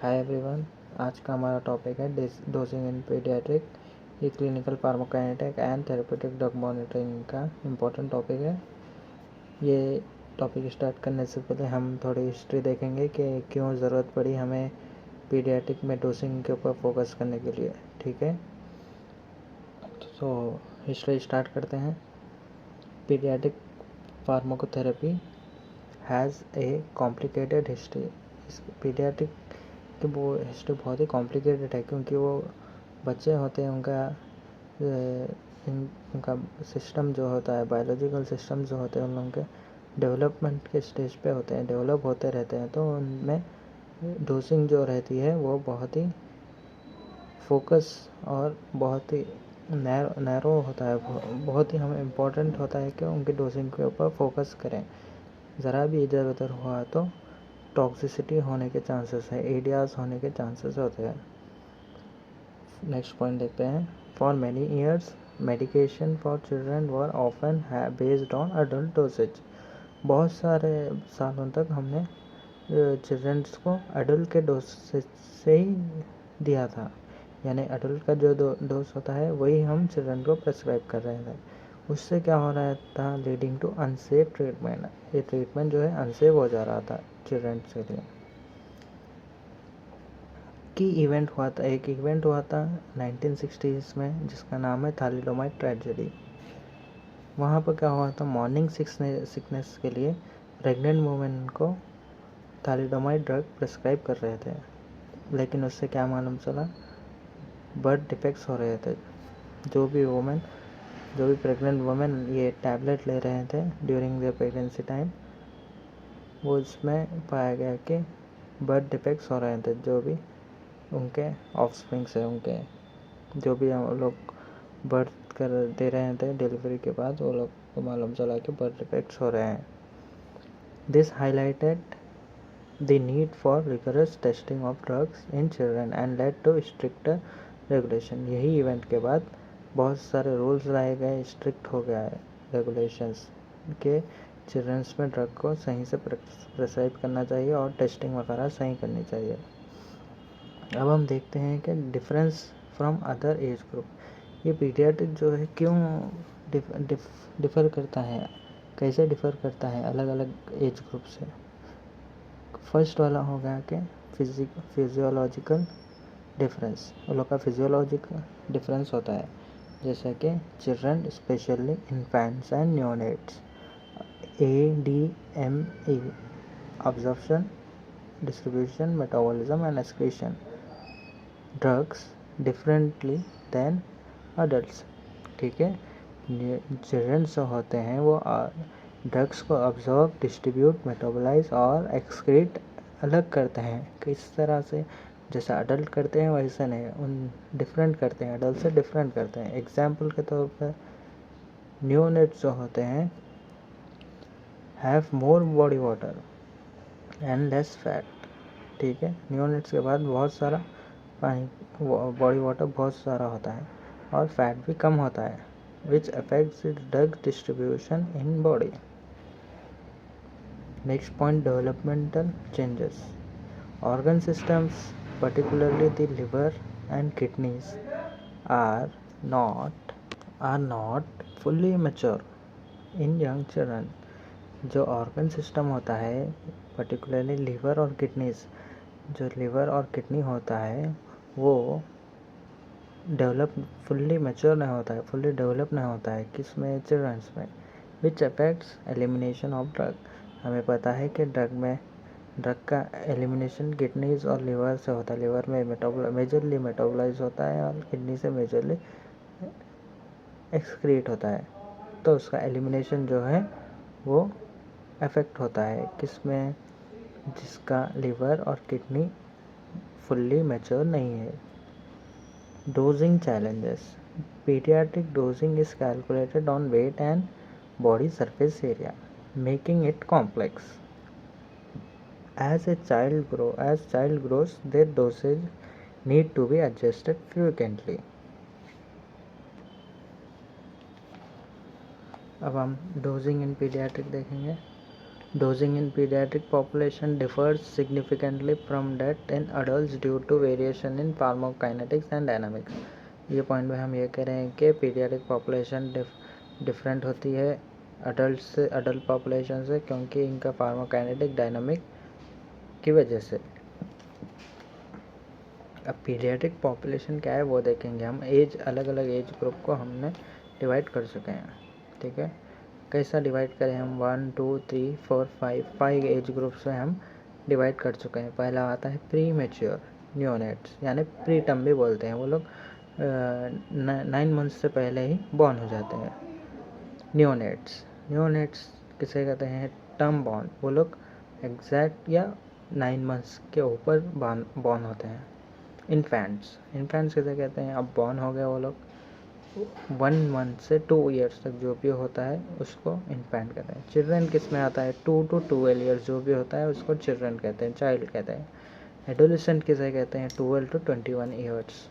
Hi everyone. आज का हमारा टॉपिक है डोजिंग इन पीडियाट्रिक। ये clinical pharmacokinetic and therapeutic drug monitoring का इम्पोर्टेंट टॉपिक है। ये टॉपिक स्टार्ट करने से पहले हम थोड़ी हिस्ट्री देखेंगे कि क्यों ज़रूरत पड़ी हमें पीडियाट्रिक में डोजिंग के ऊपर फोकस करने के लिए। ठीक है, तो हिस्ट्री स्टार्ट करते हैं। Paediatric pharmacotherapy has a complicated history. इस पीडियाट्रिक कि वो हिस्ट्री बहुत ही कॉम्प्लिकेटेड है, क्योंकि वो बच्चे होते हैं, उनका सिस्टम जो होता है, बायोलॉजिकल सिस्टम जो होते हैं, उन लोगों के डेवलपमेंट के स्टेज पे होते हैं, डेवलप होते रहते हैं। तो उनमें डोजिंग जो रहती है वो बहुत ही फोकस और बहुत ही नैरो होता है। बहुत ही हमें इम्पोर्टेंट होता है कि उनकी डोजिंग के ऊपर फोकस करें। ज़रा भी इधर उधर हुआ तो टॉक्सिसिटी होने के चांसेस है, एडियाज होने के चांसेस होते हैं। नेक्स्ट पॉइंट देखते हैं। For many years medication for children were often based on adult dosage. बहुत सारे सालों तक हमने चिल्ड्रंस को अडल्ट के डोसेज से ही दिया था, यानी अडल्ट का जो डोज होता है वही हम चिल्ड्रन को प्रेस्क्राइब कर रहे थे। उससे क्या हो रहा था, लीडिंग टू अनसेफ ट्रीटमेंट। ये ट्रीटमेंट जो है अनसेफ हो जा रहा था चिल्ड्रंस के लिए। एक इवेंट हुआ था 1960s में, जिसका नाम है थैलिडोमाइड ट्रेजेडी। वहाँ पर क्या हुआ था, मॉर्निंग सिकनेस के लिए प्रेग्नेंट वुमेन को थैलिडोमाइड ड्रग प्रिस्क्राइब कर रहे थे, लेकिन उससे क्या मालूम चला, बर्थ डिफेक्ट्स हो रहे थे। जो भी प्रेग्नेंट वुमेन ये टैबलेट ले रहे थे ड्यूरिंग देयर प्रेगनेंसी टाइम, वो इसमें पाया गया कि बर्थ डिफेक्ट्स हो रहे थे। जो भी उनके ऑफस्प्रिंग से, उनके जो भी लोग बर्थ कर दे रहे थे डिलीवरी के बाद, वो लोग को मालूम चला कि बर्थ डिफेक्ट्स हो रहे हैं। This highlighted the need for rigorous testing of drugs in children and led to stricter regulation. यही इवेंट के बाद बहुत सारे रूल्स लाए गए, स्ट्रिक्ट हो गया है रेगुलेशंस के चिल्ड्रंस में ड्रग को सही से प्रिस्क्राइब करना चाहिए और टेस्टिंग वगैरह सही करनी चाहिए। अब हम देखते हैं कि difference from other age group. ये पीडियाट्रिक जो है क्यों डिफ़र करता है, कैसे डिफ़र करता है अलग अलग एज ग्रुप से। फर्स्ट वाला हो गया कि फिजियोलॉजिकल डिफरेंस। उन लोग का फिजियोलॉजिकल डिफरेंस होता है, जैसे कि children specially infants and neonates, ADME, absorption, distribution, metabolism and excretion drugs differently than adults। ठीक है, चिल्ड्रन जो होते हैं वो ड्रग्स को ऑब्जॉर्व, डिस्ट्रीब्यूट, मेटाबोलाइज और एक्सक्रीट अलग करते हैं। किस तरह से, जैसा अडल्ट करते हैं वैसे नहीं, उन डिफरेंट करते हैं, अडल्ट से डिफरेंट करते हैं। एग्जाम्पल के तौर पर न्यूनेट्स जो होते हैं have more body water and less fat. ठीक है, न्यूनेट्स के बाद बहुत सारा पानी, बॉडी वाटर बहुत सारा होता है और फैट भी कम होता है, which affects the drug distribution in body. Next point, developmental changes. Organ systems, particularly the liver and kidneys, are not fully mature in young children. जो ऑर्गन सिस्टम होता है, पर्टिकुलरली लिवर और किडनीज, जो liver और kidney होता है वो fully mature नहीं होता है, फुल्ली डेवलप नहीं होता है। किस में, चिल्ड्रंस में। Which affects elimination of drug. हमें पता है कि ड्रग का एलिमिनेशन किडनीज और लिवर से होता है। लिवर में मेजरली मेटाबोलाइज होता है और किडनी से मेजरली एक्सक्रीट होता है। तो उसका एलिमिनेशन जो है वो अफेक्ट होता है किस में, जिसका लिवर और किडनी फुल्ली मैच्योर नहीं है। Dosing challenges. Pediatric dosing is calculated on weight and body surface area, making it complex. As child grows, their dosage need to be adjusted frequently. अब हम डोजिंग इन पीडियाट्रिक देखेंगे। Dosing in pediatric population differs significantly from that in adults due to variation in pharmacokinetics and dynamics. ये point में हम ये कह रहे हैं कि पीडियाट्रिक पॉपुलेशन डिफरेंट होती है अडल्ट पॉपुलेशन से, क्योंकि इनका फार्माकाइनेटिक डायनामिक की वजह से। अब पीडियाट्रिक पॉपुलेशन क्या है वो देखेंगे हम। अलग अलग एज ग्रुप को हमने डिवाइड कर चुके हैं, ठीक है। कैसा डिवाइड करें हम? 1 2 3 4 5 एज ग्रुप्स में हम डिवाइड कर चुके हैं। पहला आता है प्री मैच्योर न्यूनेट्स, यानी प्री टर्म भी बोलते हैं। वो लोग 9 मंथ्स से पहले ही बॉर्न हो जाते हैं। न्यूनेट्स किसे कहते हैं? Term born. वो लोग एग्जैक्ट या 9 मंथ्स के ऊपर बॉर्न होते हैं। इन्फेंट्स किसे कहते हैं? अब बॉर्न हो गए वो लोग 1 मंथ से 2 ईयर्स तक जो भी होता है उसको इन्फेंट कहते हैं। चिल्ड्रन किस में आता है? 2 to 12 ईयर्स जो भी होता है उसको चिल्ड्रन कहते हैं, चाइल्ड कहते हैं। एडोलेसेंट किसे कहते हैं? 12 to 21 ईयर्स।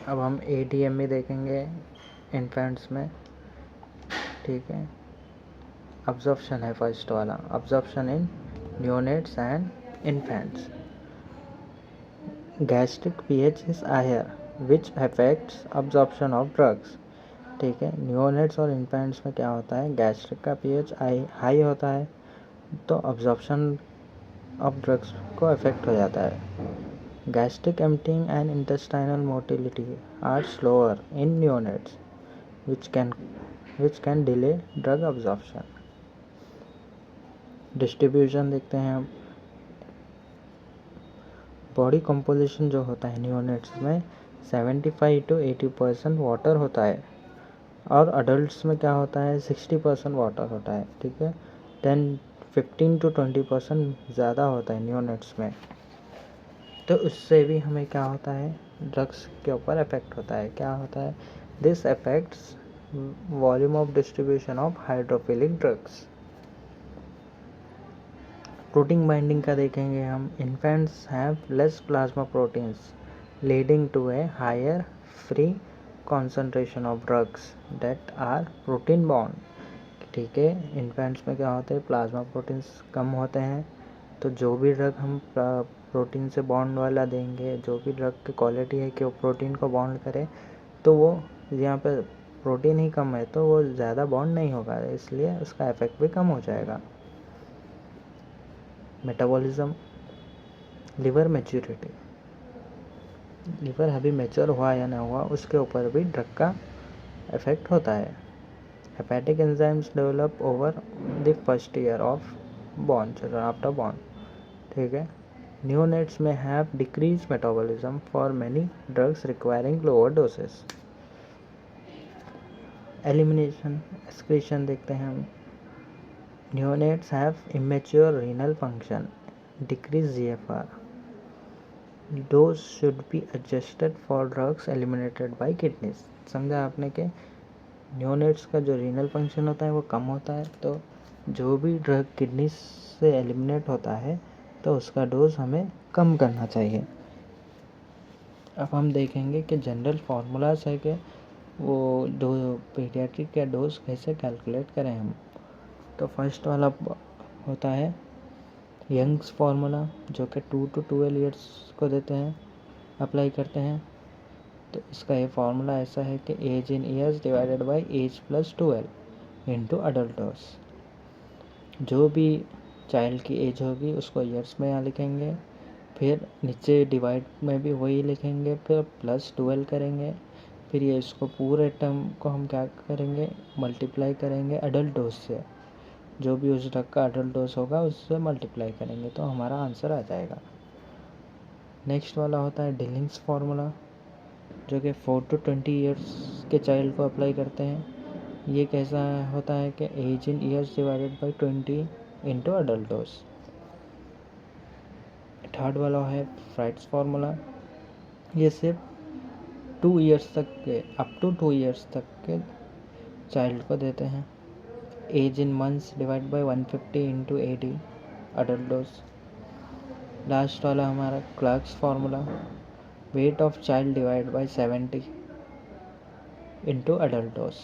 अब हम ADME देखेंगे इन्फेंट्स में, ठीक है। अब्जॉर्प्शन है फर्स्ट वाला, absorption in neonates and infants. Gastric pH is higher which affects absorption of drugs, ठीक है। न्यूनेट्स और इन्फेंट्स में क्या होता है? गैस्ट्रिक का pH हाई होता है तो अब्जॉर्प्शन ऑफ ड्रग्स को अफेक्ट हो जाता है। Gastric emptying and intestinal motility are slower in neonates which can delay drug absorption. Distribution देखते हैं हम। बॉडी कंपोजिशन जो होता है न्यूनेट्स में 75 to 80% वाटर होता है, और अडल्ट्स में क्या होता है? 60% वाटर होता है, ठीक है। 15 to 20% ज़्यादा होता है न्यूनेट्स में। तो उससे भी हमें क्या होता है? ड्रग्स के ऊपर इफेक्ट होता है। क्या होता है? This affects volume of distribution of hydrophilic drugs. Protein binding का देखेंगे हम। Infants have less plasma proteins leading to a higher free concentration of drugs that are protein bound, ठीक है। इन्फेंट्स में क्या होते हैं? प्लाज्मा प्रोटीन्स कम होते हैं, तो जो भी ड्रग हम प्रोटीन से बॉन्ड वाला देंगे, जो भी ड्रग की क्वालिटी है कि वो प्रोटीन को बॉन्ड करे, तो वो यहाँ पे प्रोटीन ही कम है तो वो ज़्यादा बॉन्ड नहीं होगा, इसलिए उसका इफेक्ट भी कम हो जाएगा। मेटाबॉलिज्म, लिवर मैच्योरिटी, लिवर अभी मैच्योर हुआ या ना हुआ उसके ऊपर भी ड्रग का इफेक्ट होता है। Hepatic enzymes develop over the first year of born, children after born, ठीक है। न्यूनेट्स में have decrease metabolism for many drugs requiring lower doses. Elimination excretion देखते हैं हम। Neonates have immature renal function, decrease GFR, dose should be adjusted for drugs eliminated bye kidneys. समझा आपने कि neonates का जो रीनल फंक्शन होता है वो कम होता है, तो जो भी ड्रग किडनी से एलिमिनेट होता है तो उसका डोज हमें कम करना चाहिए। अब हम देखेंगे कि जनरल फार्मूलाज है कि वो पीडियाट्रिक का डोज कैसे कैलकुलेट करें हम। तो फर्स्ट वाला होता है यंग्स फार्मूला, जो कि 2 to 12 ईयर्स को देते हैं, अप्लाई करते हैं। तो इसका ये फार्मूला ऐसा है कि age in years divided by age plus 12 into adult dose. जो भी चाइल्ड की एज होगी उसको ईयर्स में यहाँ लिखेंगे, फिर नीचे डिवाइड में भी वही लिखेंगे, फिर प्लस 12 करेंगे, फिर ये इसको पूरे टर्म को हम क्या करेंगे? मल्टीप्लाई करेंगे अडल्ट डोज से। जो भी उस ड्रग का अडल्ट डोज होगा उससे मल्टीप्लाई करेंगे तो हमारा आंसर आ जाएगा। नेक्स्ट वाला होता है डिलिंग्स फार्मूला, जो कि 4 to 20 ईयर्स के चाइल्ड को अप्लाई करते हैं। ये कैसा होता है कि age in years divided by 20 into adult dose. Third वाला है फ्राइट्स फार्मूला, ये सिर्फ 2 ईयर्स तक के, अप टू 2 ईयर्स तक के चाइल्ड को देते हैं। Age in months divide by 150 into 80 adult dose. Last वाला हमारा Clark's formula, weight of child divide by 70 into adult dose.